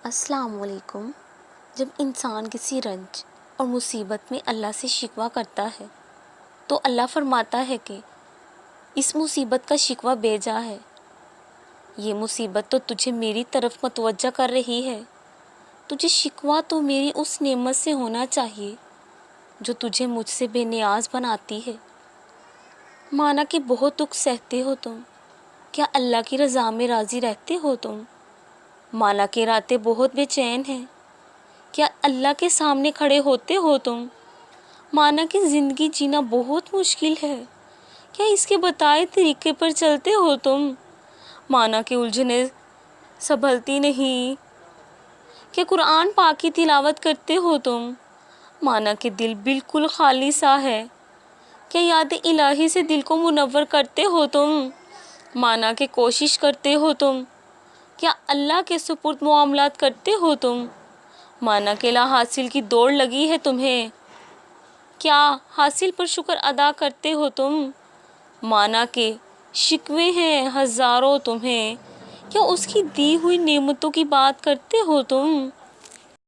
السلام علیکم۔ جب انسان کسی رنج اور مصیبت میں اللہ سے شکوہ کرتا ہے تو اللہ فرماتا ہے کہ اس مصیبت کا شکوہ بے جا ہے، یہ مصیبت تو تجھے میری طرف متوجہ کر رہی ہے، تجھے شکوہ تو میری اس نعمت سے ہونا چاہیے جو تجھے مجھ سے بے نیاز بناتی ہے۔ مانا کہ بہت دکھ سہتے ہو تم، کیا اللہ کی رضا میں راضی رہتے ہو تم؟ مانا کہ راتیں بہت بے چین ہیں، کیا اللہ کے سامنے کھڑے ہوتے ہو تم؟ مانا کہ زندگی جینا بہت مشکل ہے، کیا اس کے بتائے طریقے پر چلتے ہو تم؟ مانا کہ الجھنیں سنبھلتی نہیں، کیا قرآن پاک کی تلاوت کرتے ہو تم؟ مانا کہ دل بالکل خالی سا ہے، کیا یاد الہی سے دل کو منور کرتے ہو تم؟ مانا کہ کوشش کرتے ہو تم، کیا اللہ کے سپرد معاملات کرتے ہو تم؟ مانا کہ لا حاصل کی دوڑ لگی ہے تمہیں، کیا حاصل پر شکر ادا کرتے ہو تم؟ مانا کہ شکوے ہیں ہزاروں تمہیں، کیا اس کی دی ہوئی نعمتوں کی بات کرتے ہو تم؟